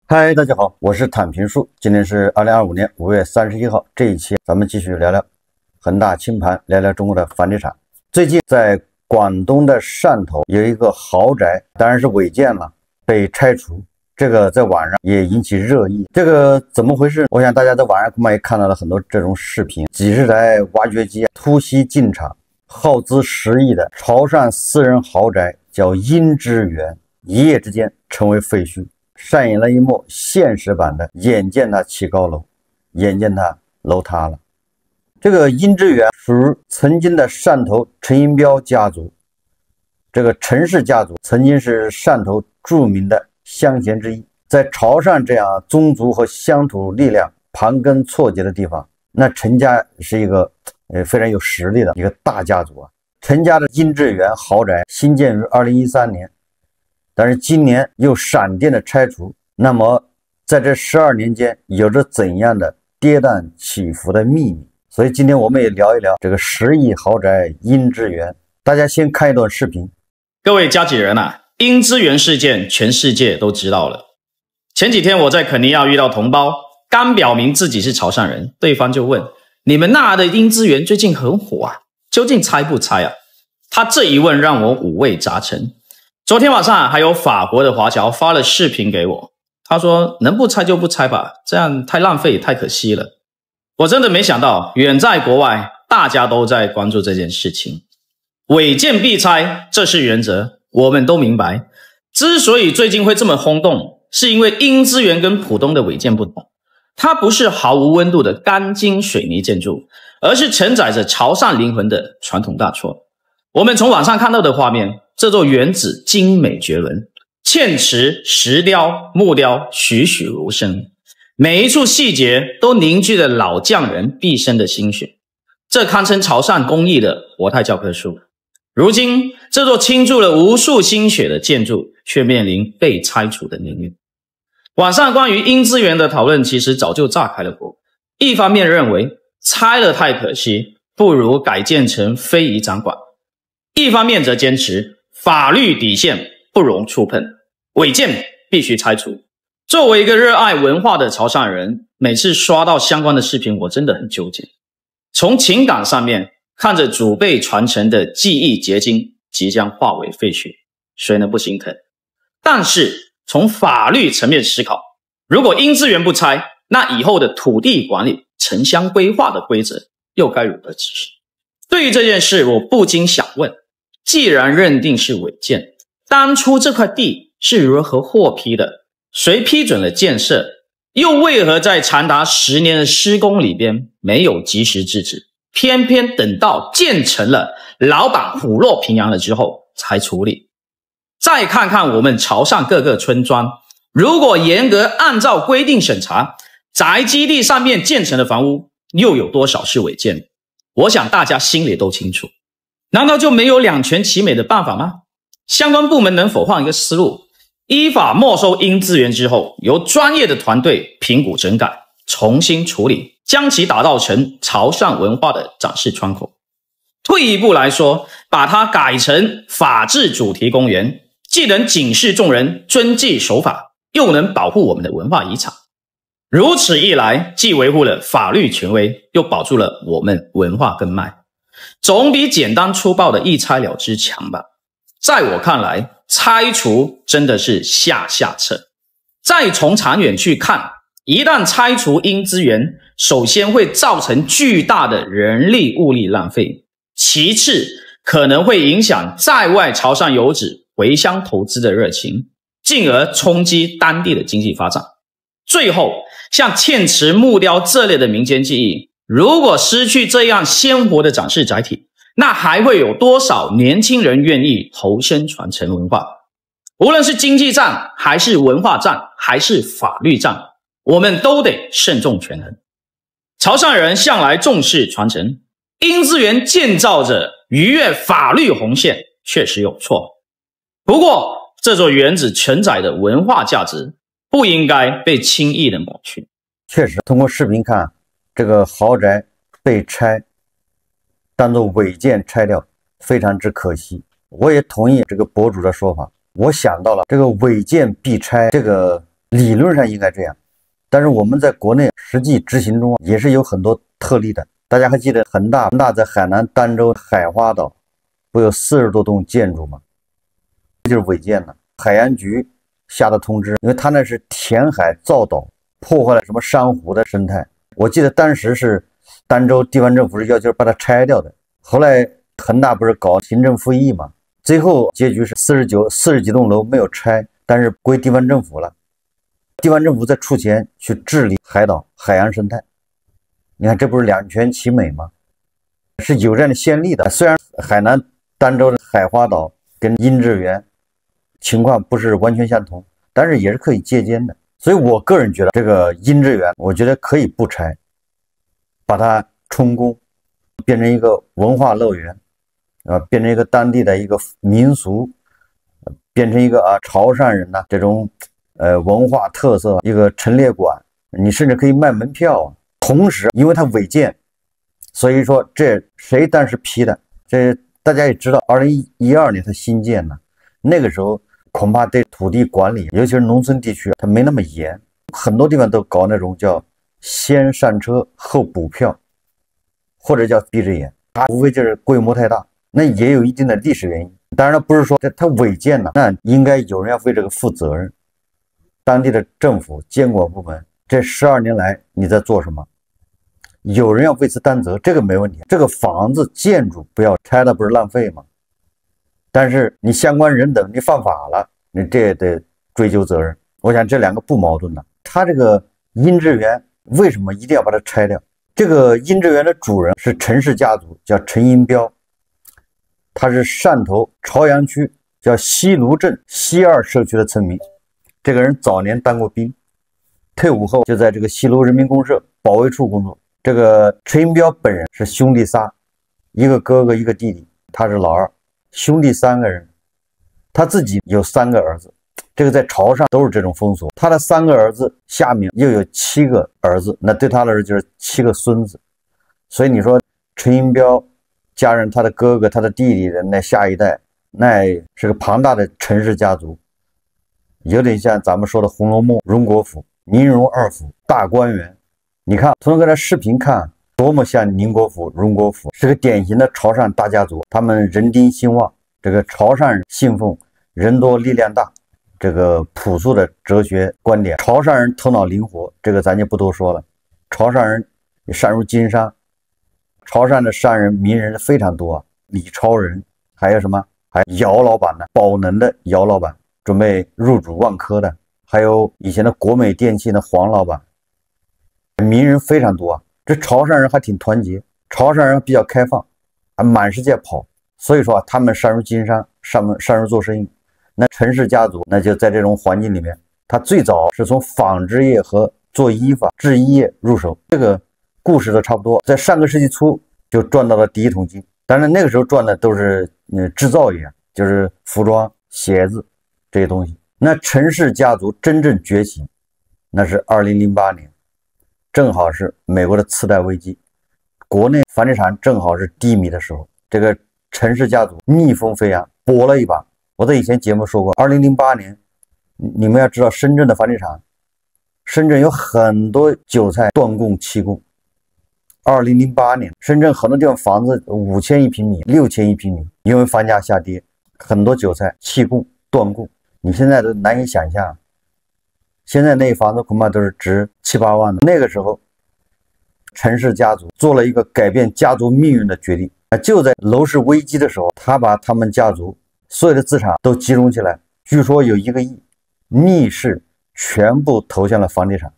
嗨，大家好，我是坦平树。今天是2025年5月31号，这一期咱们继续聊聊恒大清盘，聊聊中国的房地产。最近在广东的汕头有一个豪宅，当然是违建了，被拆除。这个在网上也引起热议。这个怎么回事？我想大家在网上恐怕也看到了很多这种视频，几十台挖掘机突袭进场，耗资10亿的潮汕私人豪宅叫英之源，一夜之间成为废墟。上演了一幕现实版的眼见他起高楼，眼见他楼塌了。这个英之源属于曾经的汕头陈银标家族，这个陈氏家族曾经是汕头著名的乡贤之一。在潮汕这样宗族和乡土力量盘根错节的地方，那陈家是一个非常有实力的一个大家族啊。陈家的英之源豪宅兴建于2013年，但是今年又闪电的拆除，那么在这12年间有着怎样的跌宕起伏的秘密？所以今天我们也聊一聊这个10亿豪宅英之源。大家先看一段视频。各位家里人啊，英之源事件全世界都知道了。前几天我在肯尼亚遇到同胞，刚表明自己是潮汕人，对方就问：你们那的英之源最近很火啊，究竟拆不拆啊？他这一问让我五味杂陈。昨天晚上还有法国的华侨发了视频给我，他说能不拆就不拆吧，这样太浪费太可惜了。我真的没想到远在国外大家都在关注这件事情。违建必拆，这是原则，我们都明白。之所以最近会这么轰动，是因为英之源跟浦东的违建不同，它不是毫无温度的钢筋水泥建筑，而是承载着潮汕灵魂的传统大厝。我们从网上看到的画面，这座原址精美绝伦，嵌池、石雕、木雕栩栩如生，每一处细节都凝聚了老匠人毕生的心血，这堪称潮汕工艺的活态教科书。如今这座倾注了无数心血的建筑却面临被拆除的命运。网上关于英之源的讨论其实早就炸开了锅，一方面认为拆了太可惜，不如改建成非遗展馆，一方面则坚持法律底线不容触碰，违建必须拆除。作为一个热爱文化的潮汕人，每次刷到相关的视频，我真的很纠结。从情感上面看着祖辈传承的记忆结晶即将化为废墟，谁能不心疼？但是从法律层面思考，如果英之源不拆，那以后的土地管理、城乡规划的规则又该如何执行？对于这件事，我不禁想问，既然认定是违建，当初这块地是如何获批的？谁批准了建设？又为何在长达10年的施工里边没有及时制止，偏偏等到建成了，老板虎落平阳了之后才处理？再看看我们潮汕各个村庄，如果严格按照规定审查，宅基地上面建成的房屋又有多少是违建？我想大家心里都清楚。难道就没有两全其美的办法吗？相关部门能否换一个思路，依法没收英之源之后，由专业的团队评估整改，重新处理，将其打造成潮汕文化的展示窗口。退一步来说，把它改成法治主题公园，既能警示众人遵纪守法，又能保护我们的文化遗产。如此一来，既维护了法律权威，又保住了我们文化根脉，总比简单粗暴的一拆了之强吧。在我看来，拆除真的是下策。再从长远去看，一旦拆除英之源，首先会造成巨大的人力物力浪费，其次可能会影响在外潮汕游子回乡投资的热情，进而冲击当地的经济发展。最后，像嵌池、木雕这类的民间技艺，如果失去这样鲜活的展示载体，那还会有多少年轻人愿意投身传承文化？无论是经济战，还是文化战，还是法律战，我们都得慎重权衡。潮汕人向来重视传承，英之源建造着逾越法律红线，确实有错。不过，这座原址承载的文化价值不应该被轻易的抹去。确实，通过视频看，这个豪宅被拆，当做违建拆掉，非常之可惜。我也同意这个博主的说法，我想到了这个违建必拆这个理论上应该这样，但是我们在国内实际执行中也是有很多特例的。大家还记得恒大在海南儋州海花岛不有40多栋建筑吗？这就是违建的。海洋局下的通知，因为它那是填海造岛，破坏了什么珊瑚的生态。我记得当时是儋州地方政府是要求把它拆掉的，后来恒大不是搞行政复议嘛，最后结局是40几栋楼没有拆，但是归地方政府了。地方政府再出钱去治理海岛海洋生态，你看这不是两全其美吗？是有这样的先例的。虽然海南儋州的海花岛跟殷致园情况不是完全相同，但是也是可以借鉴的。所以我个人觉得这个殷致园，我觉得可以不拆，把它充公，变成一个文化乐园，变成一个当地的一个民俗，变成一个潮汕人这种文化特色一个陈列馆，你甚至可以卖门票。同时因为它违建，所以说这谁当时批的？这大家也知道2012年它新建的，那个时候恐怕对土地管理，尤其是农村地区它没那么严，很多地方都搞那种叫先上车后补票，或者叫闭着眼，它无非就是规模太大，那也有一定的历史原因。当然了，不是说它违建了，那应该有人要为这个负责任。当地的政府监管部门这12年来你在做什么？有人要为此担责，这个没问题。这个房子建筑不要拆了，不是浪费吗？但是你相关人等你犯法了，你这也得追究责任。我想这两个不矛盾的。他这个殷致园为什么一定要把它拆掉？这个殷致园的主人是陈氏家族，叫陈英彪，他是汕头潮阳区叫西芦镇西二社区的村民。这个人早年当过兵，退伍后就在这个西芦人民公社保卫处工作。这个陈英彪本人是兄弟仨，一个哥哥一个弟弟，他是老二，兄弟3个人，他自己有3个儿子。这个在潮汕都是这种风俗，他的3个儿子下面又有7个儿子，那对他来说就是7个孙子。所以你说陈英彪加上他的哥哥他的弟弟的那下一代，那是个庞大的陈氏家族，有点像咱们说的《红楼梦》荣国府、宁荣2府、大观园。你看从这个视频看多么像宁国府、荣国府，是个典型的潮汕大家族，他们人丁兴旺，这个潮汕人信奉人多力量大这个朴素的哲学观点，潮汕人头脑灵活，这个咱就不多说了。潮汕人善入经商，潮汕的商人名人非常多李超人，还有什么？还有姚老板呢，宝能的姚老板，准备入主万科的，还有以前的国美电器的黄老板，名人非常多这潮汕人还挺团结，潮汕人比较开放，满世界跑，所以说他们善入经商，善入做生意。那陈氏家族那就在这种环境里面，他最早是从纺织业和做衣服制衣业入手，这个故事都差不多，在上个世纪初就赚到了第一桶金。当然那个时候赚的都是制造业，就是服装鞋子这些东西。那陈氏家族真正崛起那是2008年，正好是美国的次贷危机，国内房地产正好是低迷的时候，这个陈氏家族逆风飞扬，搏了一把。我在以前节目说过，2008年你们要知道深圳的房地产，深圳有很多韭菜断供弃供。2008年深圳很多地方房子5000一平米，6000一平米，因为房价下跌，很多韭菜弃供断供，你现在都难以想象。现在那房子恐怕都是值7、8万的。那个时候陈氏家族做了一个改变家族命运的决定，就在楼市危机的时候，他把他们家族所有的资产都集中起来，据说有1个亿，逆势全部投向了房地产。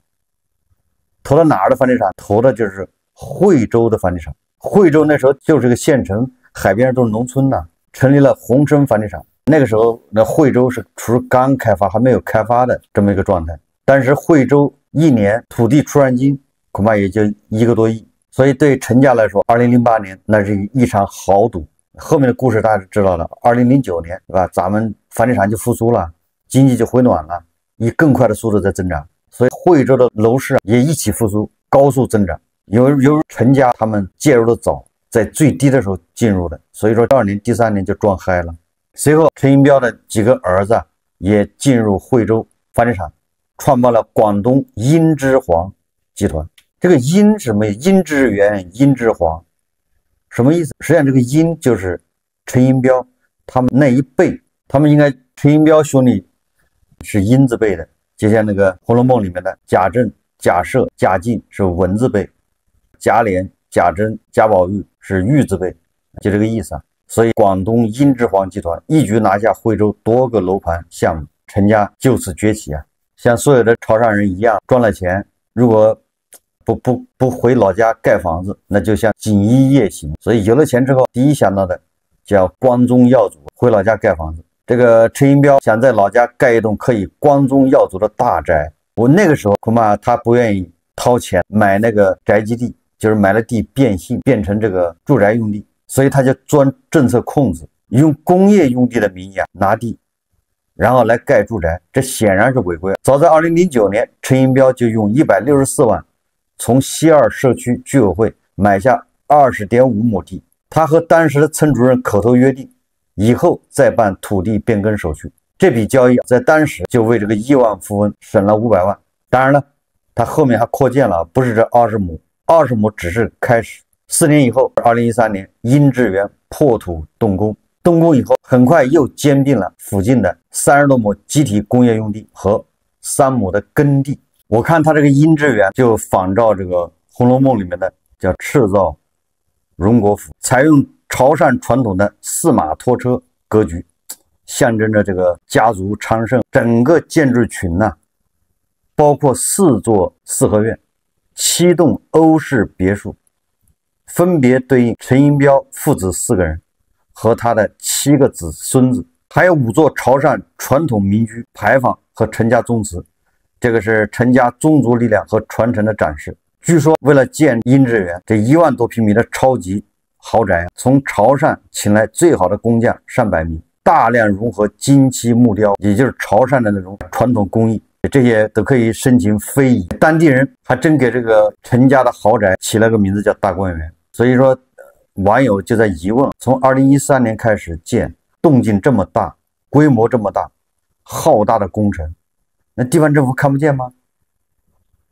投到哪儿的房地产？投的就是惠州的房地产。惠州那时候就是个县城，海边都是农村呢，成立了鸿升房地产。那个时候那惠州是处于刚开发还没有开发的这么一个状态，但是惠州一年土地出让金恐怕也就1个多亿，所以对陈家来说2008年那是一场豪赌。后面的故事大家知道了，2009年对吧，咱们房地产就复苏了，经济就回暖了，以更快的速度在增长，所以惠州的楼市也一起复苏，高速增长。由于陈家他们介入的早，在最低的时候进入的，所以说第2年第3年就撞嗨了。随后陈英彪的几个儿子也进入惠州房地产，创办了广东英之煌集团。这个英什么？英之源、英之煌，什么意思？实际上这个英就是陈寅标他们那一辈，他们应该陈寅标兄弟是英字辈的，就像那个《红楼梦》里面的贾政、贾赦、贾敬是文字辈，贾琏、贾珍、贾宝玉是玉字辈，就这个意思啊。所以广东英之煌集团一举拿下惠州多个楼盘项目，陈家就此崛起啊。像所有的潮汕人一样，赚了钱，如果不回老家盖房子，那就像锦衣夜行。所以有了钱之后，第一想到的叫光宗耀祖，回老家盖房子。这个陈寅标想在老家盖一栋可以光宗耀祖的大宅，我那个时候恐怕他不愿意掏钱买那个宅基地，就是买了地变性，变成这个住宅用地，所以他就钻政策空子，用工业用地的名义拿地，然后来盖住宅，这显然是违规。早在2009年，陈寅标就用164万从西二社区居委会买下20.5亩地，他和当时的村主任口头约定，以后再办土地变更手续。这笔交易在当时就为这个亿万富翁省了500万。当然了，他后面还扩建了，不是这20亩，20亩只是开始。4年以后，2013年，英之源破土动工，动工以后，很快又兼并了附近的30多亩集体工业用地和3亩的耕地。我看他这个英之源就仿照这个《红楼梦》里面的叫赤灶荣国府，采用潮汕传统的4马拖车格局，象征着这个家族昌盛。整个建筑群呢，包括4座四合院、7栋欧式别墅，分别对应陈寅标父子4个人和他的7个孙子，还有5座潮汕传统民居牌坊和陈家宗祠。这个是陈家宗族力量和传承的展示。据说为了建英之源这1万多平米的超级豪宅，从潮汕请来最好的工匠上百名，大量融合金漆木雕，也就是潮汕的那种传统工艺，这些都可以申请非遗。当地人还真给这个陈家的豪宅起了个名字叫大观园。所以说网友就在疑问，从2013年开始建，动静这么大，规模这么大，浩大的工程，那地方政府看不见吗？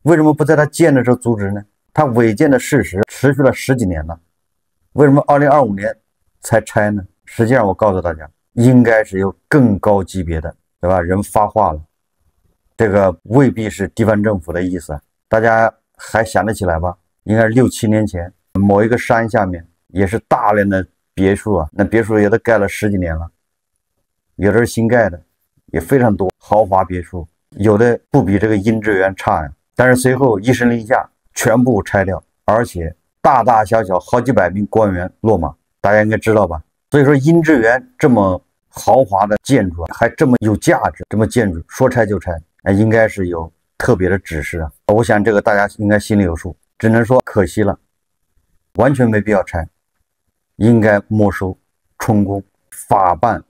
为什么不在他建的时候阻止呢？他违建的事实持续了10几年了，为什么2025年才拆呢？实际上我告诉大家，应该是有更高级别的，对吧？人发话了，这个未必是地方政府的意思，大家还想得起来吧？应该是6、7年前，某一个山下面也是大量的别墅啊，那别墅也都盖了10几年了，有的是新盖的，也非常多豪华别墅，有的不比这个英之源差呀。但是随后一声令下，全部拆掉，而且大大小小好几百名官员落马，大家应该知道吧？所以说英之源这么豪华的建筑，还这么有价值，这么建筑说拆就拆，应该是有特别的指示啊。我想这个大家应该心里有数，只能说可惜了，完全没必要拆，应该没收、充公、法办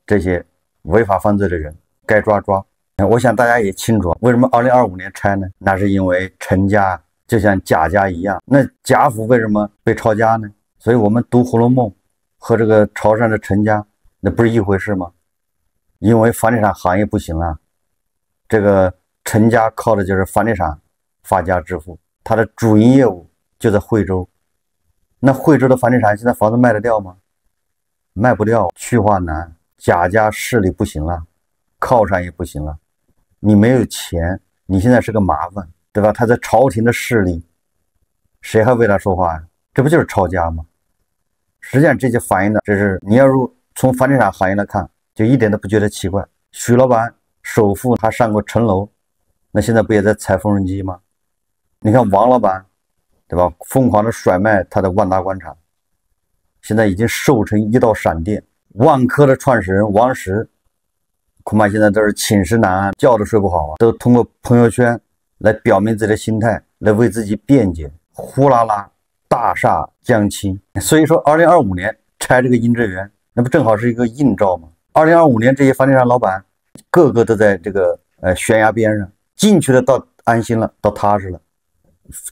这些违法犯罪的人，该抓抓。我想大家也清楚，为什么2025年拆呢？那是因为陈家就像贾家一样，那贾府为什么被抄家呢？所以我们读《红楼梦》和这个潮汕的陈家那不是一回事吗？因为房地产行业不行了，这个陈家靠的就是房地产发家致富，他的主营业务就在惠州。那惠州的房地产现在房子卖得掉吗？卖不掉，去化难，贾家势力不行了，靠山也不行了，你没有钱，你现在是个麻烦，对吧？他在朝廷的势力，谁还为他说话呀？这不就是抄家吗？实际上这就反映的，这是你要从房地产行业来看，就一点都不觉得奇怪。许老板首富他上过城楼，那现在不也在踩缝纫机吗？你看王老板，对吧？疯狂的甩卖他的万达广场，现在已经瘦成一道闪电。万科的创始人王石，恐怕现在都是寝食难安，觉都睡不好啊，都通过朋友圈来表明自己的心态，来为自己辩解，呼啦啦大厦将倾。所以说2025年拆这个英之源，那不正好是一个映照吗？2025年这些房地产老板个个都在这个悬崖边上，进去的到安心了，到踏实了，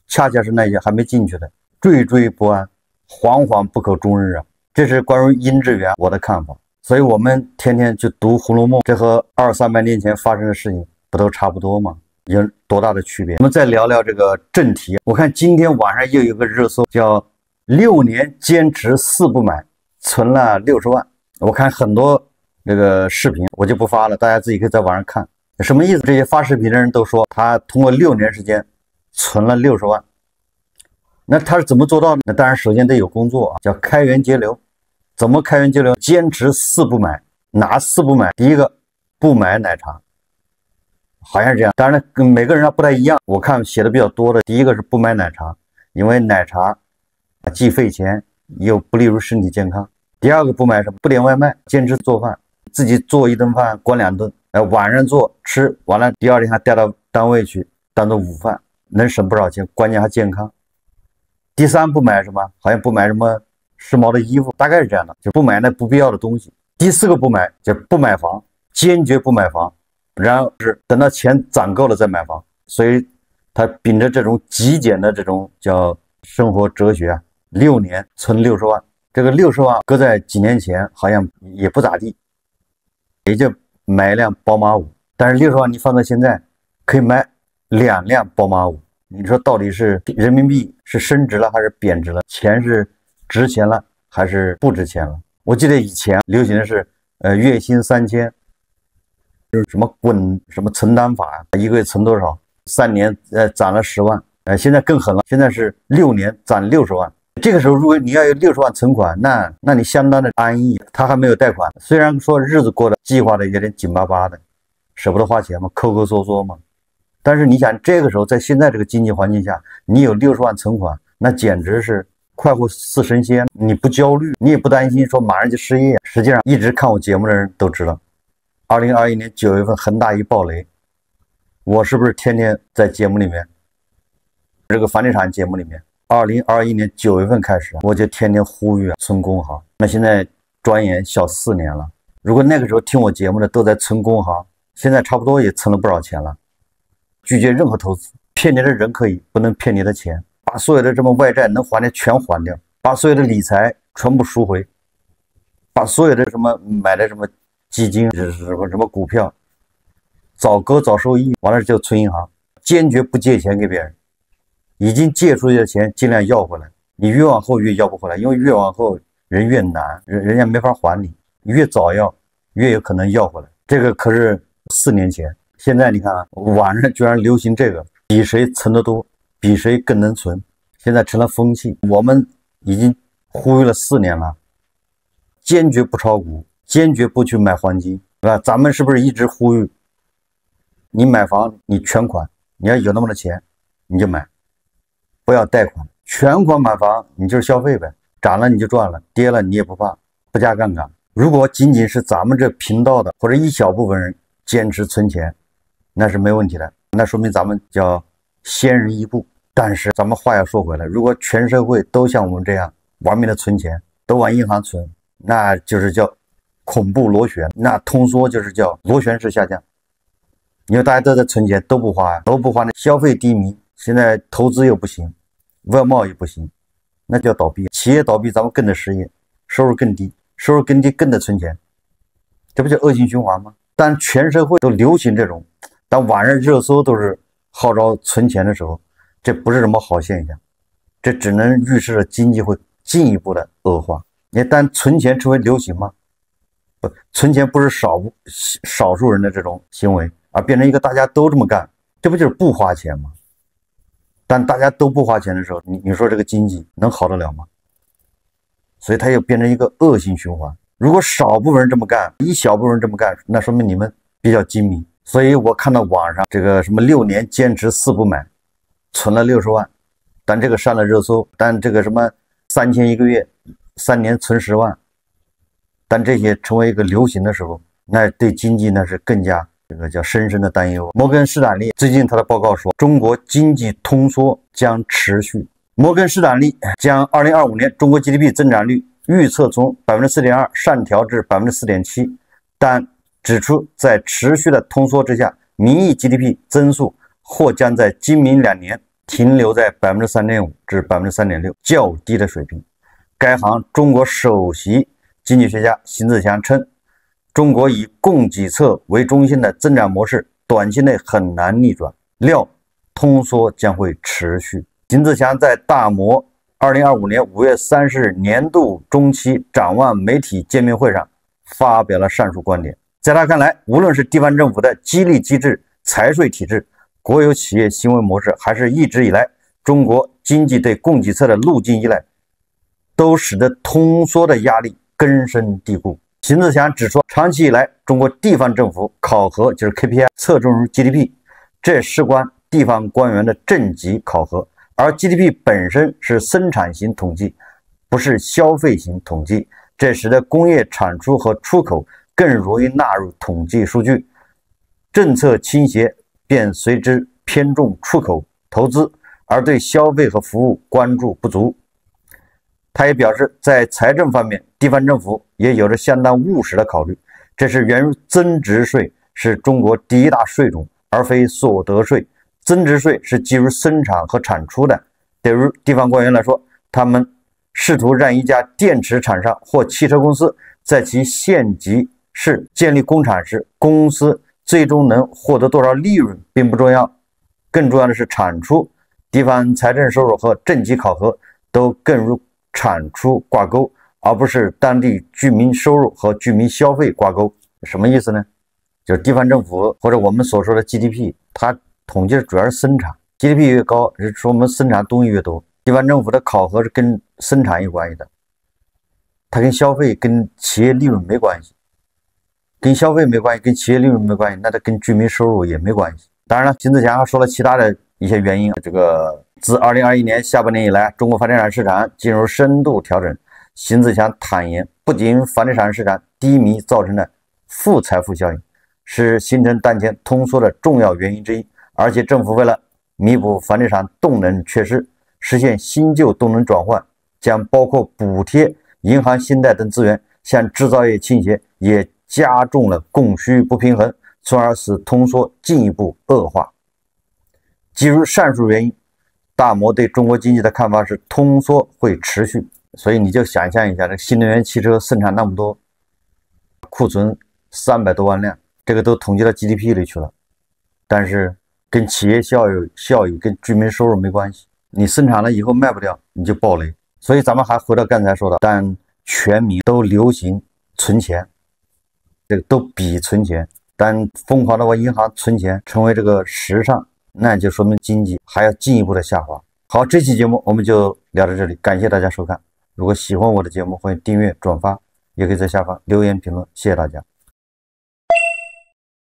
恰恰是那些还没进去的惴惴不安，惶惶不可终日啊。这是关于英之源我的看法。所以我们天天去读《红楼梦》，这和200-300年前发生的事情不都差不多吗？有多大的区别？我们再聊聊这个正题。我看今天晚上又有个热搜，叫6年坚持4不买，存了60万。我看很多这个视频，我就不发了，大家自己可以在网上看。什么意思？这些发视频的人都说他通过6年时间存了60万。那他是怎么做到的？那当然首先得有工作啊，叫开源节流。怎么开源节流？坚持4不买。哪4不买？第一个，不买奶茶，好像是这样。当然了，跟每个人不太一样。我看写的比较多的，第一个是不买奶茶，因为奶茶既费钱又不利于身体健康。第二个不买什么？不点外卖，坚持做饭，自己做1顿饭管2顿，晚上做吃完了，第二天还带到单位去当做午饭，能省不少钱，关键还健康。第三不买什么？好像不买什么时髦的衣服，大概是这样的，就不买那不必要的东西。第4个不买，就不买房，坚决不买房，然后是等到钱攒够了再买房。所以他秉着这种极简的这种叫生活哲学啊，6年存60万。这个60万搁在几年前好像也不咋地，也就买一辆宝马5。但是60万你放在现在可以买2辆宝马5。你说到底是人民币是升值了还是贬值了？钱是值钱了还是不值钱了？我记得以前流行的是月薪3000，就是什么滚什么存单法，一个月存多少，3年攒了10万。现在更狠了，现在是6年攒60万。这个时候如果你要有60万存款，那你相当的安逸，他还没有贷款。虽然说日子过得计划的有点紧巴巴的，舍不得花钱嘛，抠抠缩缩嘛。但是你想，这个时候在现在这个经济环境下，你有60万存款，那简直是快活似神仙。你不焦虑，你也不担心说马上就失业。实际上，一直看我节目的人都知道，2021年9月份恒大一暴雷，我是不是天天在节目里面，这个房地产节目里面，2021年9月份开始，我就天天呼吁存工行。那现在转眼小4年了，如果那个时候听我节目的都在存工行，现在差不多也存了不少钱了。拒绝任何投资，骗你的人可以，不能骗你的钱。把所有的这么外债能还的全还掉，把所有的理财全部赎回，把所有的什么买的什么基金、什么股票，早割早收益，完了就存银行，坚决不借钱给别人。已经借出去的钱尽量要回来，你越往后越要不回来，因为越往后人越难，人家没法还你，越早要越有可能要回来。这个可是4年前。现在你看啊，网上居然流行这个，比谁存得多，比谁更能存，现在成了风气。我们已经呼吁了4年了，坚决不炒股，坚决不去买黄金，对吧？咱们是不是一直呼吁，你买房你全款，你要有那么多钱你就买，不要贷款，全款买房你就是消费呗，涨了你就赚了，跌了你也不怕，不加杠杆。如果仅仅是咱们这频道的或者一小部分人坚持存钱，那是没问题的，那说明咱们叫先人一步。但是咱们话要说回来，如果全社会都像我们这样玩命的存钱，都往银行存，那就是叫恐怖螺旋，那通缩就是叫螺旋式下降。因为大家都在存钱，都不花，那消费低迷，现在投资又不行，外贸也不行，那叫倒闭。企业倒闭，咱们更得失业，收入更低，收入更低更得存钱，这不就恶性循环吗？但全社会都流行这种，当晚上热搜都是号召存钱的时候，这不是什么好现象，这只能预示着经济会进一步的恶化。你但存钱成为流行吗？不，存钱不是少数人的这种行为，而变成一个大家都这么干，这不就是不花钱吗？但大家都不花钱的时候，你说这个经济能好得了吗？所以它又变成一个恶性循环。如果少部分人这么干，一小部分人这么干，那说明你们比较精明。所以我看到网上这个什么6年坚持4不买，存了60万，但这个上了热搜，但这个什么3000一个月，3年存10万，但这些成为一个流行的时候，那对经济那是更加这个叫深深的担忧。摩根士丹利最近他的报告说，中国经济通缩将持续。摩根士丹利将2025年中国 GDP 增长率预测从 4.2% 上调至 4.7%， 但指出在持续的通缩之下，名义 GDP 增速或将在今明2年停留在 3.5% 至 3.6% 较低的水平。该行中国首席经济学家邢自强称，中国以供给侧为中心的增长模式短期内很难逆转，料通缩将会持续。秦志强在大摩2025年5月30日年度中期展望媒体见面会上发表了上述观点。在他看来，无论是地方政府的激励机制、财税体制、国有企业行为模式，还是一直以来中国经济对供给侧的路径依赖，都使得通缩的压力根深蒂固。秦志强指出，长期以来，中国地方政府考核就是 KPI 侧重于 GDP， 这事关地方官员的政绩考核，而 GDP 本身是生产型统计，不是消费型统计，这使得工业产出和出口更容易纳入统计数据，政策倾斜便随之偏重出口投资，而对消费和服务关注不足。他也表示，在财政方面，地方政府也有着相当务实的考虑，这是源于增值税是中国第一大税种，而非所得税。增值税是基于生产和产出的，对于地方官员来说，他们试图让一家电池厂商或汽车公司在其县级市建立工厂时，公司最终能获得多少利润并不重要，更重要的是产出。地方财政收入和政绩考核都更与产出挂钩，而不是当地居民收入和居民消费挂钩。什么意思呢？就是地方政府或者我们所说的 GDP， 它统计的主要是生产， GDP 越高是说我们生产东西越多。地方政府的考核是跟生产有关系的，它跟消费跟企业利润没关系，跟消费没关系，跟企业利润没关系，那它跟居民收入也没关系。当然了，秦志强还说了其他的一些原因，自2021年下半年以来，中国房地产市场进入深度调整。秦志强坦言，不仅房地产市场低迷造成了负财富效应，是形成当前通缩的重要原因之一，而且政府为了弥补房地产动能缺失，实现新旧动能转换，将包括补贴、银行信贷等资源向制造业倾斜，也加重了供需不平衡，从而使通缩进一步恶化。基于上述原因，大摩对中国经济的看法是通缩会持续。所以你就想象一下，这新能源汽车生产那么多，库存300多万辆，这个都统计到 GDP 里去了，但是跟企业效益跟居民收入没关系，你生产了以后卖不掉，你就暴雷。所以咱们还回到刚才说的，当全民都流行存钱，这个都比存钱，当疯狂的往银行存钱成为这个时尚，那就说明经济还要进一步的下滑。好，这期节目我们就聊到这里，感谢大家收看。如果喜欢我的节目，欢迎订阅、转发，也可以在下方留言评论，谢谢大家。